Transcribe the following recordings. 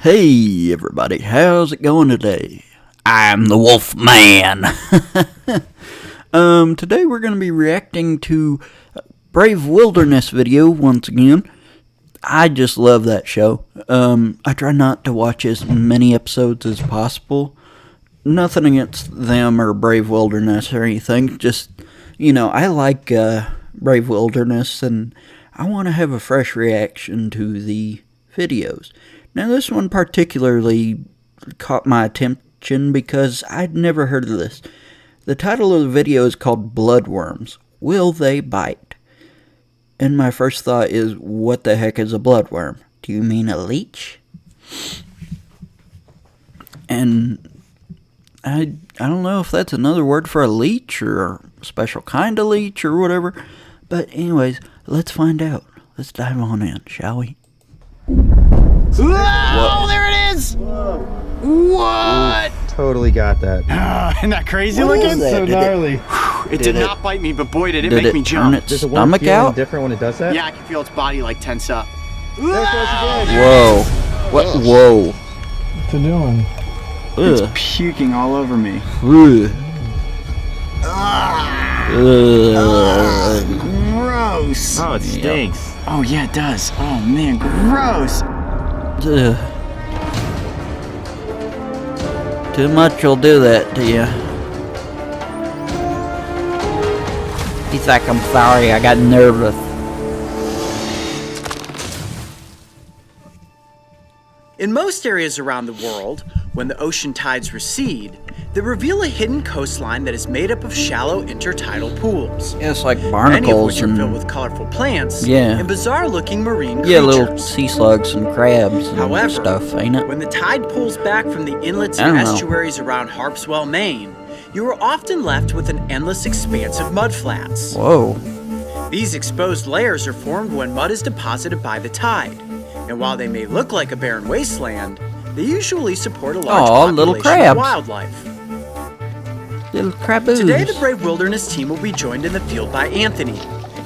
Hey everybody, how's it going today? I'm the Wolf Man. Today we're going to be reacting to Brave Wilderness video once again. I just love that show. I try not to watch as many episodes as possible. Nothing against them or Brave Wilderness or anything. Just, I like Brave Wilderness and I want to have a fresh reaction to the videos. Now this one particularly caught my attention because I'd never heard of this. The title of the video is called Bloodworms. Will they bite? And my first thought is, what the heck is a bloodworm? Do you mean a leech? And I don't know if that's another word for a leech or a special kind of leech or whatever. But anyways, let's find out. Let's dive on in, shall we? Whoa, there it is! Whoa. What? Ooh, totally got that. Isn't that crazy What looking? is that? So gnarly. It did not bite me, but boy, did it make me Turn jump. its Does it stomach feel out? different when it does that? Yeah, I can feel its body like tense up. There it goes again. Whoa. What? Whoa. What's it doing? It's Ugh. puking all over me. Ugh. Gross. Oh, it stinks. Oh, yeah, it does. Oh, man, gross. Ugh. Too much will do that to you. He's like, I'm sorry, I got nervous. In most areas around the world, when the ocean tides recede, they reveal a hidden coastline that is made up of shallow intertidal pools. Yeah, it's like Many of barnacles which are filled and with colorful plants Yeah. and bizarre-looking marine creatures. yeah, little sea slugs and crabs and However, stuff, ain't it? when the tide pulls back from the inlets I and don't know. estuaries around Harpswell, Maine, you are often left with an endless expanse of mudflats. Whoa. These exposed layers are formed when mud is deposited by the tide, and while they may look like a barren wasteland, they usually support a large Aw, little population of crabs. wildlife. Little craboos. Today, the Brave Wilderness team will be joined in the field by Anthony,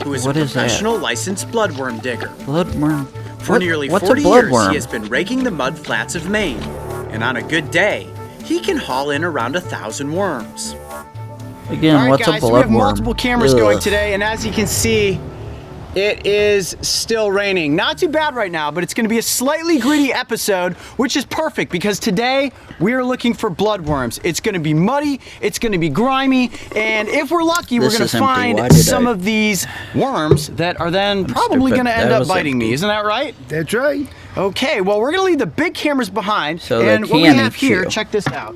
who is What a is that? professional licensed bloodworm digger. Bloodworm. For nearly what's 40 a years, bloodworm? he has been raking the mud flats of Maine, and on a good day, he can haul in around 1,000 worms. Again, All right, what's guys, a so bloodworm? we have multiple cameras going Ugh. today, and as you can see, it is still raining. Not too bad right now, but it's going to be a slightly gritty episode, which is perfect because today we are looking for bloodworms. It's going to be muddy, it's going to be grimy, and if we're lucky, This we're going is to empty. find Why did some I- of these worms that are then probably stupid. going to end That up was biting empty. me. Isn't that right? That's right. Okay, well, we're going to leave the big cameras behind, So they and what we can have eat here, you. check this out.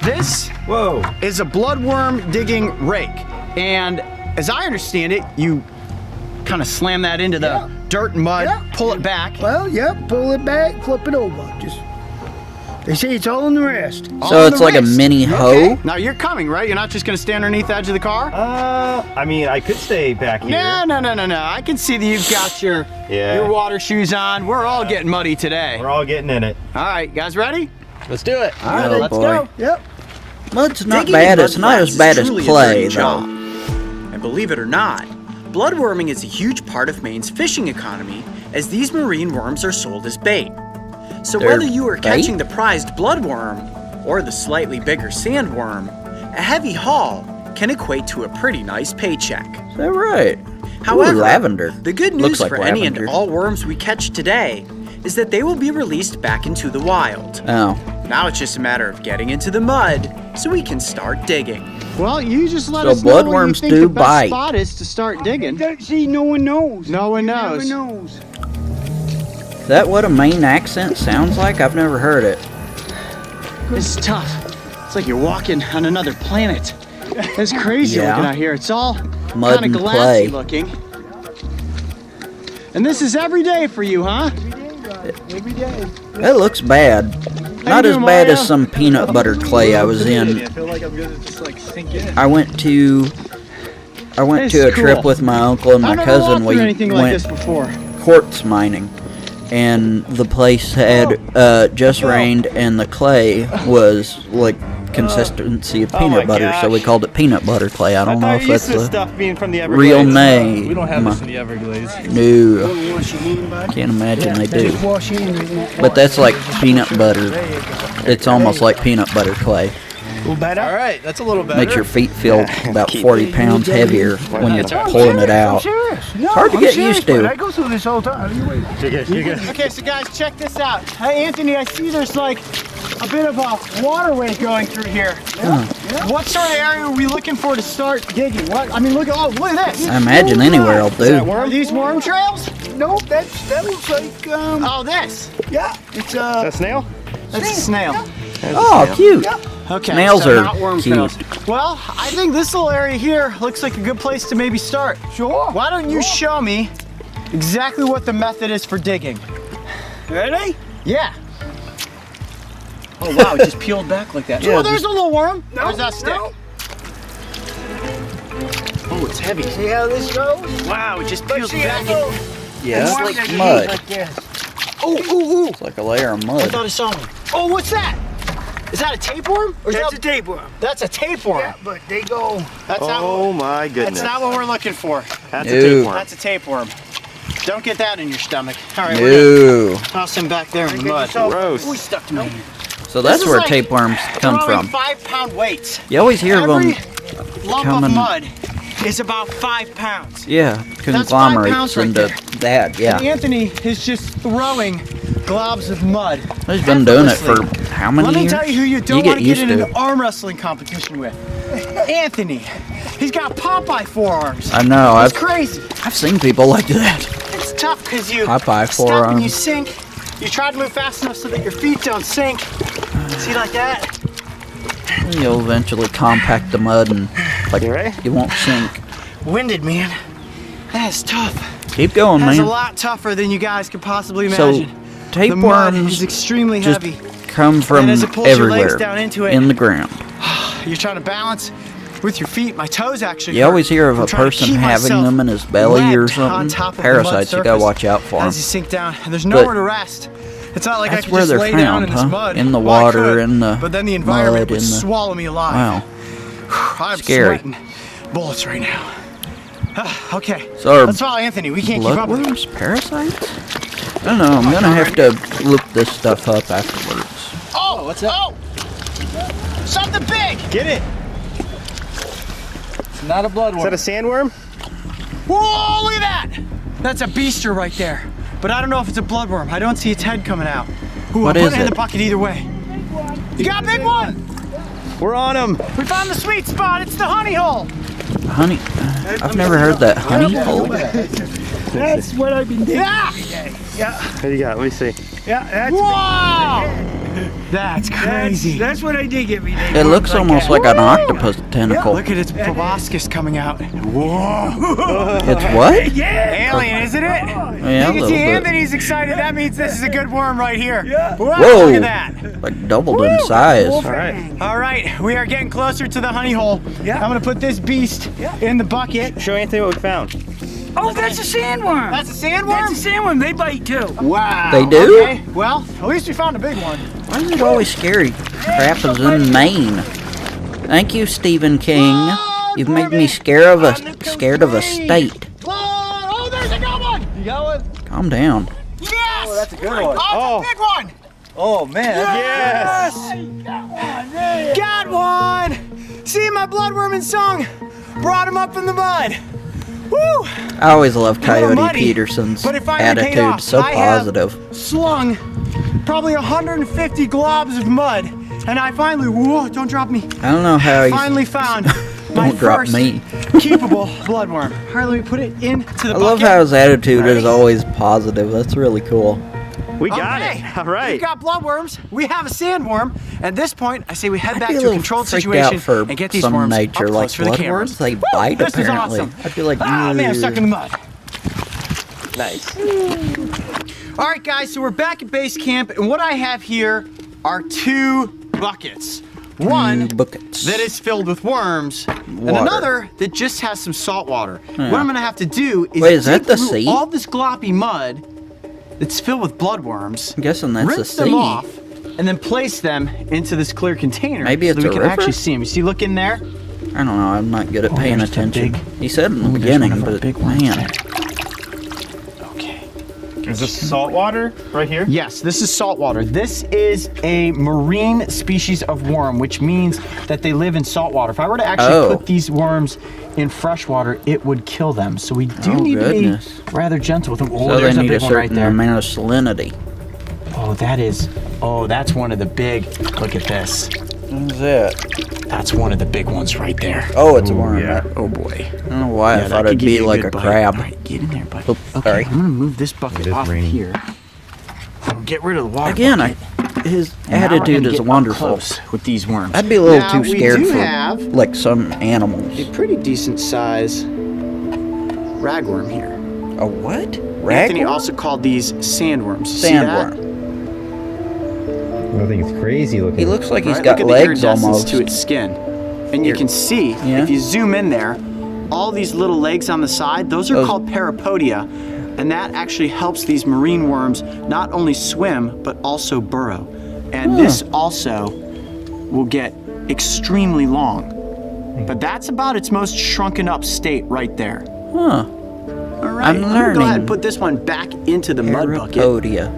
This Whoa. is a bloodworm digging rake, and as I understand it, you kind of slam that into the dirt and mud, Yeah. pull it back. Well, yep, pull it back, flip it over. They say it's all in the rest. all So on it's the like a wrist. mini hoe? Now you're coming, right? You're not just gonna stand underneath the edge of the car? I mean, I could stay back here. No. I can see that you've got your water shoes on. We're all getting muddy today. We're all getting in it. All right, guys ready? Let's do it. All right, Oh, let's boy. go. Yep. Mud's not Digging bad. in It's mud not flats as bad is as truly a clay, dirty job. though. And believe it or not, bloodworming is a huge part of Maine's fishing economy, as these marine worms are sold as bait. So They're whether you are bait? catching the prized bloodworm or the slightly bigger sandworm, a heavy haul can equate to a pretty nice paycheck. Is that right? However, Ooh, lavender. the good Looks news like for any and lavender. all worms we catch today is that they will be released back into the wild. Oh. Now it's just a matter of getting into the mud so we can start digging. Well, you just let So us know where you bloodworms think do the best bite. spot is to start digging. See, no one knows. No one You knows. Never knows. Is that what a Maine accent sounds like? I've never heard it. It's tough. It's like you're walking on another planet. It's crazy Yeah. looking out here. It's all Mud kind and of clay. glassy looking. And this is every day for you, huh? Every day. That looks bad. Not you as doing, bad as Mario? some peanut butter clay I was in. I feel like I'm gonna just like sink in. I went to It's a trip cool. with my uncle and my I've never cousin. walked We through anything like went this before. quartz mining, and the place had just rained, and the clay was like consistency of Oh peanut my butter, so we gosh. called it peanut butter clay. I don't know if that's this the stuff being from the real Everglades. name. We don't have this in the Everglades. No, Wash your hand, bud. can't imagine they do. Just wash your hand right now. But that's like peanut butter. It's almost like peanut butter clay. A little better? All right, that's a little better. Makes your feet feel about 40 pounds heavier when you're pulling it out. I'm serious. No, hard to I'm get serious, used to. bud. I go through this all the time. You wait. You're good. Okay, so guys, check this out. Hey, Anthony, I see there's like a bit of a waterway going through here. What sort of area are we looking for to start digging? What? I mean, look at this. I imagine anywhere will do. Are these worm trails? No, that looks like, Oh, this. yeah, it's, Is that a snail? That's a snail. Oh, cute. Okay. Snails so are not worm cute. trails. Well, I think this little area here looks like a good place to maybe start. sure. Why don't you show me exactly what the method is for digging? Ready? Yeah. Oh wow, it just peeled back like that. Oh, there's a little worm. Where's that stick? No. Oh, it's heavy. See how this goes? Wow, it just But peels see how back. those Yeah, worms it's that like you mud. eat like this. Oh. It's like a layer of I mud. thought I saw one. Oh, what's that? Is that a tapeworm? Or is That's a that, tapeworm. that's a tapeworm. Yeah, but they go. That's Oh my not. goodness. That's not what we're looking for. That's No. a tapeworm. That's a tapeworm. Don't get that in your stomach. All right, we're No. gonna toss him back there in the Get mud. yourself- Gross. Ooh, he stuck to me. So that's This is where like tapeworms come throwing from. 5-pound weights. You always hear of Every them, lump coming- of mud is about 5 pounds. yeah, 5 conglomerates pounds right into there. that, And yeah. Anthony is just throwing globs of mud. He's been doing it for effortlessly. how many Let me years? tell you who you don't You want get to get used in to an it. arm wrestling competition with. Anthony. He's got Popeye forearms. I know, It's crazy. I've seen people like that. It's tough because you Popeye step and forearms. you sink. You try to move fast enough so that your feet don't sink. See, like that? You'll eventually compact the mud and like You ready? you won't sink. Winded, man. That is tough. Keep going, That's a man. lot tougher than you guys could possibly So imagine. The mud is tapeworms extremely just heavy. come from And as it pulls your legs everywhere down into it- in the ground. You're trying to balance with your feet. My toes actually You hurt. always hear of I'm a trying to person keep having myself them in his belly or webbed on something. top of the mud Parasites, you gotta surface watch out for them. as you sink down. And there's nowhere to rest. It's not like I That's could where just they're lay down in found, this huh? mud. In the Well, I water, could, in the but then the environment mud, would in the- swallow me alive. Wow. I'm Scary. sweating bullets right now. Okay, So are let's follow Anthony. We can't keep up with him. bloodworms parasites? I don't know. I'm gonna have to look this stuff up afterwards. Oh, what's that? Oh, something big. Get it. It's not a bloodworm. Is that a sandworm? Whoa, look at that! That's a beaster right there. But I don't know if it's a bloodworm. I don't see its head coming out. Ooh, What I'll is put it in it? the bucket either way. You got a big one! We're on them. We found the sweet spot. It's the honey hole. Honey, I've never heard that honey hole. That's what I've been digging Yeah! every day. Yeah, What do you got? Let me see. yeah, that's Wow! That's crazy. That's what I dig every day. It looks almost like an octopus tentacle. Look at its proboscis coming out. It's what? Yeah. Alien, isn't it? Yeah, a You can little see bit. Anthony's excited. That means this is a good worm right here. Yeah. Wow, Whoa. look at that. Like doubled in size. All right. All right, we are getting closer to the honey hole. Yeah. I'm gonna put this beast in the bucket. Show Anthony what we found. Oh, that's a sandworm. That's a sandworm? That's a sandworm. They bite too. Wow. They do? Okay, well, at least we found a big one. Why is it always scary? Crap is in Maine. Thank you, Stephen King. You've made me scared of a state. Oh, there's a good one. You got one? Calm down. Yes. Oh, that's a good Oh. one. Oh, it's a big one. Oh man. Yes. Got one. See, my bloodworming song brought him up in the mud. Woo. I always love A little Coyote muddy, Peterson's but it finally paid attitude. off. So I have positive. Slung probably 150 globs of mud, and I finally, whoa, don't drop me. I don't know how you Finally found my don't drop first me. keepable bloodworm. All right, let me put it into the I bucket. love how his attitude is always positive. That's really cool. We got Okay. it. All right. We've got bloodworms. We have a sandworm. At this point, I say we head I'd back be a to a little controlled freaked situation out for and get these some worms nature up like close for the cameras. bloodworms. They Woo, bite this is apparently. awesome. I'd be like, Ah, man, I'm stuck in the mud. Nice. All right, guys, so we're back at base camp, and what I have here are 2 buckets. One buckets. that is filled with worms, and Water. another that just has some salt water. Yeah. What I'm gonna have to do is Wait, is that dig the through sea? all this gloppy mud that's filled with bloodworms, I'm guessing that's the rinse them sea. off, and then place them into this clear container. Maybe so it's that a we can river? actually see them. You see, look in there. I don't know. I'm not good at paying there's the attention. big- He said in the there's beginning, one of our but big ones. man. Okay. Is this salt water right here? Yes, this is saltwater. This is a marine species of worm, which means that they live in saltwater. If I were to actually put these worms in fresh water, it would kill them. So we do need goodness. to be rather gentle with them. Oh, So they there's a need a big one right certain there. amount of salinity. Oh, that's one of the big, look at this. What is that? That's one of the big ones right there. Oh, it's a worm. yeah. Oh boy. I don't know why I that thought could it'd give be you like good a bite. crab. All right, get in there, buddy. Oops, Okay, sorry. I'm gonna move this bucket is off of raining. here. Get rid of the water Again, bucket. his And now we're attitude gonna is get up wonderful. close with these worms. I'd be a little Now, too we scared do for have like some animals. a pretty decent size ragworm here. A what? Anthony Ragworm? also called these sandworms. See that? Sandworm. I think it's crazy looking. He looks like he's Right? got Look at legs the iridescence almost. to its skin. And you can see, Yeah. if you zoom in there, all these little legs on the side, those are called parapodia. And that actually helps these marine worms not only swim, but also burrow. And this also will get extremely long. But that's about its most shrunken up state right there. Huh. All right, I'm I'm gonna go ahead learning. and put this one back into the mud bucket. Parapodia.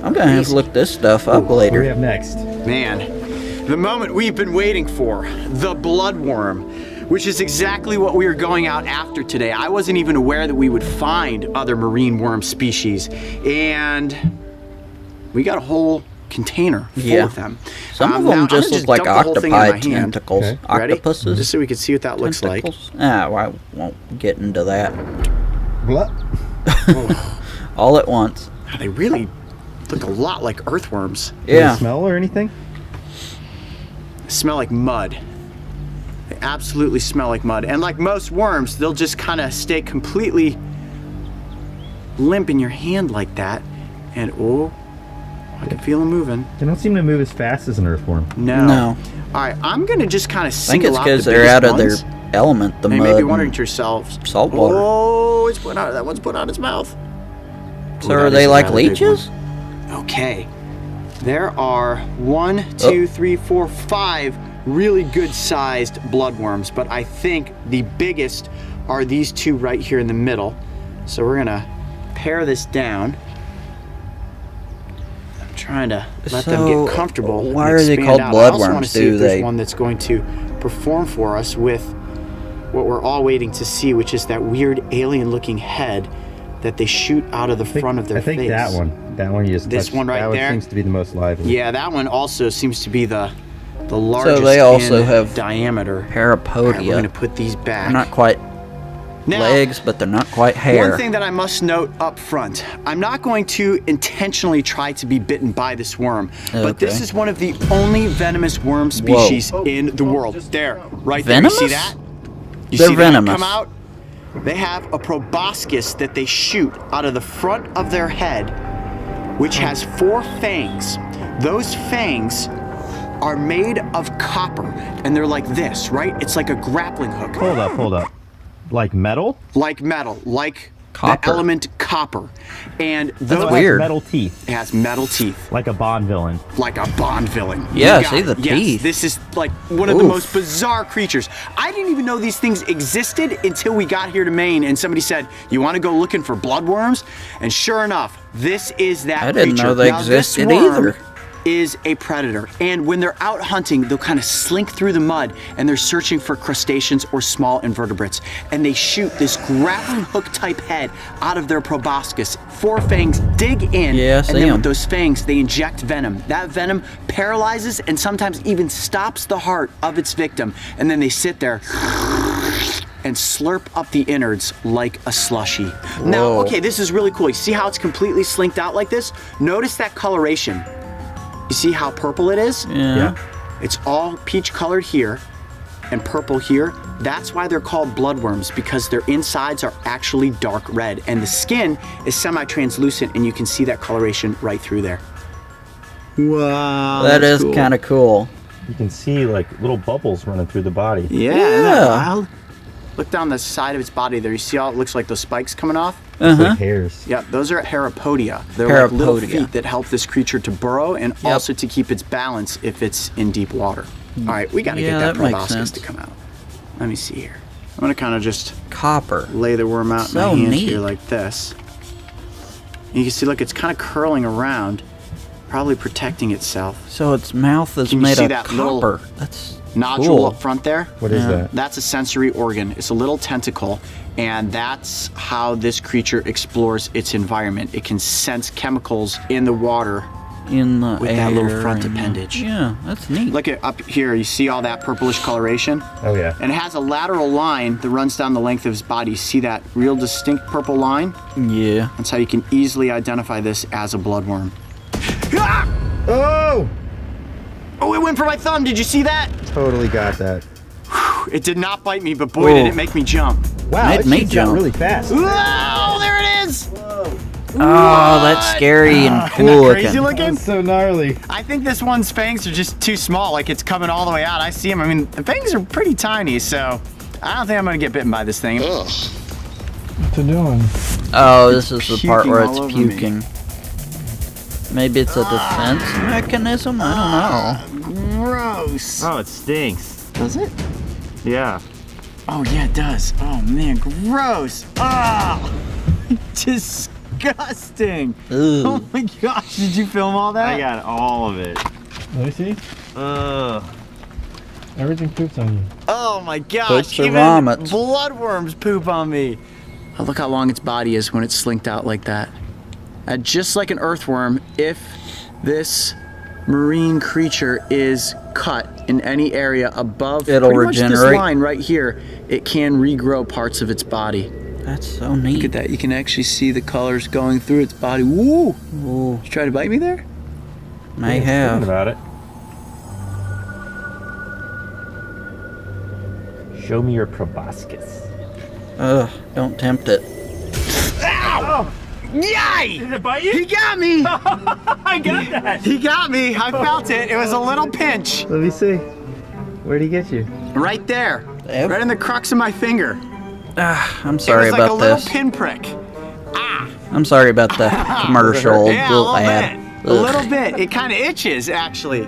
I'm gonna have to look this stuff up What do we later. have next? Man, the moment we've been waiting for, the bloodworm, which is exactly what we are going out after today. I wasn't even aware that we would find other marine worm species, and we got a whole container full Yeah. of them. Some of now them I'm just gonna look like dump the whole thing in my octopi hand. tentacles. Okay. Ready? Octopuses. Just so we can see what that looks like. Tentacles? Ah, well, I won't get into that What? all at once. They really look a lot like earthworms. Does Yeah. it smell or anything? They smell like mud. They absolutely smell like mud. And like most worms, they'll just kind of stay completely limp in your hand like that. And oh, I can feel them moving. They don't seem to move as fast as an earthworm. No. No. All right, I'm gonna just kind of I think single it's out because the they're biggest out of ones. their element, the And you mud. may be and wondering to yourselves, salt water. oh, that one's put out its mouth. So Ooh, are that they is a like rather big leeches? Okay. There are 1, 2, 3, 4, 5 really good sized bloodworms, but I think the biggest are these two right here in the middle. So we're gonna pare this down. I'm trying to let them So, get comfortable. and why are they expand called out. I also want bloodworms? to see Do if there's they- one that's going to perform for us with what we're all waiting to see, which is that weird alien looking head that they shoot out of the front of their I think face. that one. That one you just This touched. one right that there? one seems to be the most lively. Yeah, that one also seems to be the largest they also in have diameter. All right, we're Parapodia. gonna put these back. They're not quite Now, legs, but they're not quite hair. one thing that I must note up front, I'm not going to intentionally try to be bitten by this worm, but this Okay. is one of the only venomous worm species in the world. There, right there, you see Venomous? that? You They're see that venomous. come out? They have a proboscis that they shoot out of the front of their head, which has 4 fangs. Those fangs are made of copper, and they're like this, right? It's like a grappling hook. Hold up. Like metal? Like metal, like Copper. the element copper. And Oh, those it has weird. metal teeth. it has metal teeth, Like a Bond villain. like a Bond villain. Yeah, You got see it. the Yes, teeth. this is like one of the Oof. most bizarre creatures. I didn't even know these things existed until we got here to Maine and somebody said, "You want to go looking for bloodworms?" And sure enough, this is that I didn't creature. know they Now, this existed worm either. is a predator, and when they're out hunting, they'll kind of slink through the mud and they're searching for crustaceans or small invertebrates, and they shoot this grappling hook type head out of their proboscis. 4 fangs dig in, Yeah, I and see then 'em. with those fangs they inject venom. That venom paralyzes and sometimes even stops the heart of its victim, and then they sit there and slurp up the innards like a slushy. Now, Whoa. okay, this is really cool. You see how it's completely slinked out like this? Notice that coloration. You see how purple it is? Yeah. It's all peach colored here and purple here. That's why they're called bloodworms, because their insides are actually dark red and the skin is semi-translucent, and you can see that coloration right through there. Wow. That is kind of cool. You can see like little bubbles running through the body. Yeah. Yeah. Isn't that wild? Look down the side of its body there. You see how it looks like those spikes coming off? It's like hairs. Yeah, those are parapodia. They're like little Parapodia. feet that help this creature to burrow and also to keep its balance if it's in deep water. All right, we got to get that that makes proboscis sense. to come out. Let me see here. I'm going to kind of just Copper. lay the worm out So in my hand neat. here like this. And you can see, look, it's kind of curling around, probably protecting itself. So its mouth is Can you made see of that little copper. That's Nodule cool. up front there? What is that? That's a sensory organ. It's a little tentacle, and that's how this creature explores its environment. It can sense chemicals in the water In the with that little air front and- appendage. Yeah, that's neat. Look at up here, you see all that purplish coloration? Oh yeah. And it has a lateral line that runs down the length of his body. You see that real distinct purple line? Yeah. That's how you can easily identify this as a bloodworm. Ah! Oh! Oh, it went for my thumb. Did you see that? Totally got that. It did not bite me, but boy, did it make me jump. Wow, Made it me shoots out jump. really fast. Oh, there it is! Oh, that's scary and Isn't cool that crazy looking. looking? So gnarly. I think this one's fangs are just too small, like it's coming all the way out. I see them. I mean, the fangs are pretty tiny, so I don't think I'm gonna get bitten by this thing. What's it doing? Oh, this is the part Puking where all it's over me. puking. Maybe it's a defense mechanism? I don't know. Gross. Oh, it stinks. Does it? Yeah. Oh yeah, it does. Oh man, gross. Ah, disgusting. Ugh. Oh my gosh, did you film all that? I got all of it. Let me see. Ugh. Everything poops on you. Oh my gosh, Puts the even vomits. bloodworms poop on me. Oh, look how long its body is when it's slinked out like that. Just like an earthworm, if this marine creature is cut in any area above It'll pretty much this regenerate. line right here, it can regrow parts of its body. That's so Look neat. at that, you can actually see the colors going through its body. Woo! Ooh, Did you try to bite me there? may Thinking have. about it. Show me your proboscis. Ugh, don't tempt it. Yay! Did it bite you? He got me! I got that. He got me! I felt it. It was a little pinch. Let me see. Where'd he get you? Right there. Yep. Right in the crux of my finger. Ah, I'm sorry it was like about a little this. pinprick. I'm sorry about the commercial Yeah, a little ad. bit. A little bit. It kind of itches, actually.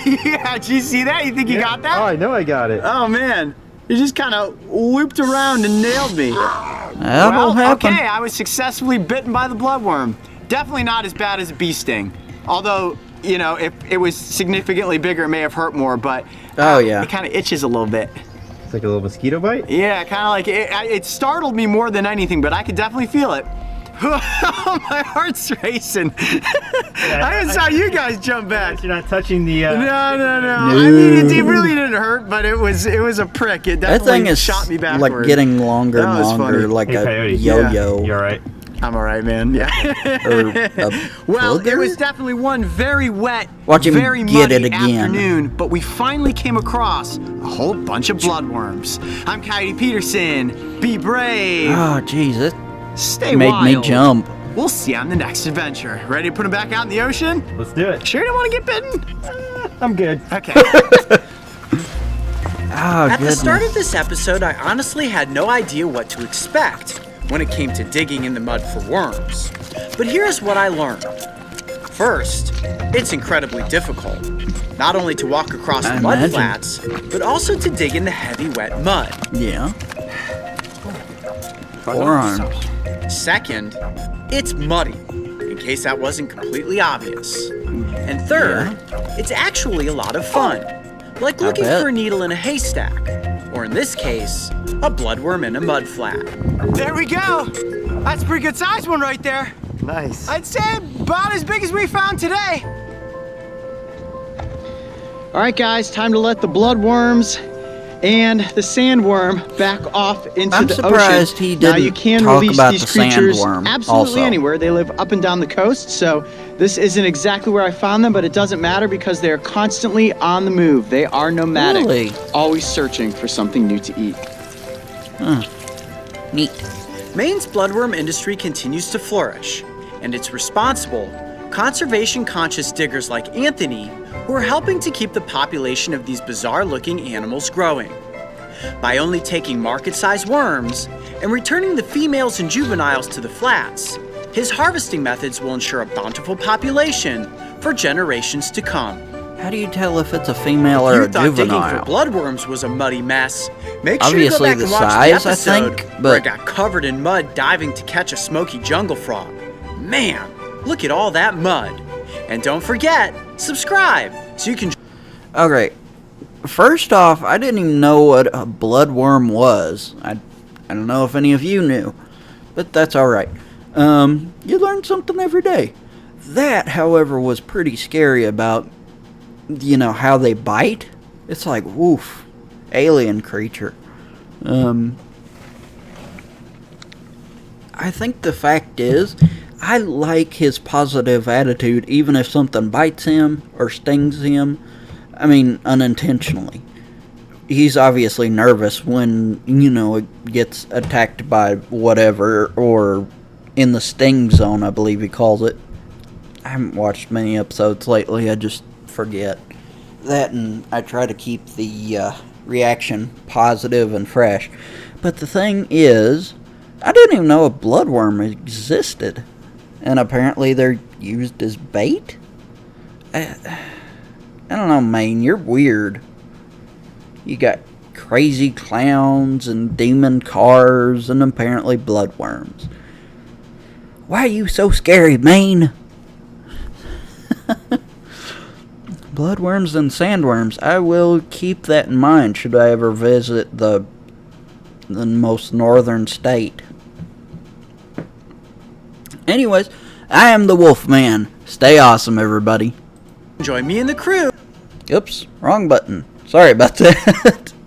Yeah, did you see that? You think you got Oh, that? I know I got it. Oh, man. You just kind of looped around and nailed me. That'll happen. Okay, I was successfully bitten by the bloodworm. Definitely not as bad as a bee sting. Although, you know, if it was significantly bigger, it may have hurt more, but Oh, yeah. it kind of itches a little bit. It's like a little mosquito bite. Yeah, kind of like, it startled me more than anything, but I could definitely feel it. My heart's racing. I just saw you guys jump back. You're not touching the. No. I mean, it really didn't hurt, but it was a prick. It That definitely thing is shot me backward. like getting longer That and was longer, funny. like Hey, a Coyote. yo-yo. You're right. I'm all right, man. Yeah. Or a Well, it booger? was definitely one very wet, Watch him very get muddy it again. afternoon, but we finally came across a whole bunch of bloodworms. I'm Coyote Peterson. Be brave. Oh, jeez, it Stay made wild. me jump. We'll see you on the next adventure. Ready to put them back out in the ocean? Let's do it. Sure you don't want to get bitten? I'm good. Okay. Oh, At the goodness. start of this episode, I honestly had no idea what to expect when it came to digging in the mud for worms. But here's what I learned. First, it's incredibly difficult. Not only to walk across the I mud imagine. flats, but also to dig in the heavy, wet mud. Yeah. Forearms. Second, it's muddy, in case that wasn't completely obvious. And third, it's actually a lot of fun. Like looking bet. for a needle in a haystack, or in this case, a bloodworm in a mud flat. There we go. That's a pretty good sized one right there. Nice. I'd say about as big as we found today. All right, guys, time to let the bloodworms and the sandworm back off into I'm the surprised ocean. he Now didn't you can talk release about these the creatures sandworm absolutely also. anywhere. They live up and down the coast, so this isn't exactly where I found them, but it doesn't matter because they're constantly on the move. They are nomadic, Really? always searching for something new to eat. Neat. Maine's bloodworm industry continues to flourish, and it's responsible, conservation-conscious diggers like Anthony who are helping to keep the population of these bizarre-looking animals growing. by only taking market-sized worms and returning the females and juveniles to the flats. His harvesting methods will ensure a bountiful population for generations to come. How do you tell if it's a female If or you a thought digging juvenile? for bloodworms was a muddy mess, make sure Obviously you go back the and watch size, the I episode think, where it but- got covered in mud diving to catch a smoky jungle frog. Man, look at all that mud. And don't forget, subscribe so you can... Okay, first off, I didn't even know what a bloodworm was. I don't know if any of you knew, but that's alright. You learn something every day. That, however, was pretty scary about, you know, how they bite. It's like, woof, alien creature. I think the fact is, I like his positive attitude even if something bites him or stings him. I mean, unintentionally. He's obviously nervous when, you know, it gets attacked by whatever, or in the sting zone, I believe he calls it. I haven't watched many episodes lately, I just forget. That, and I try to keep the reaction positive and fresh. But the thing is, I didn't even know a bloodworm existed. And apparently they're used as bait? I don't know, Maine, you're weird. You got crazy clowns and demon cars and apparently bloodworms. Why are you so scary, Maine? Bloodworms and sandworms. I will keep that in mind should I ever visit the most northern state. Anyways, I am the Wolfman. Stay awesome, everybody. Join me and the crew. Oops, wrong button. Sorry about that.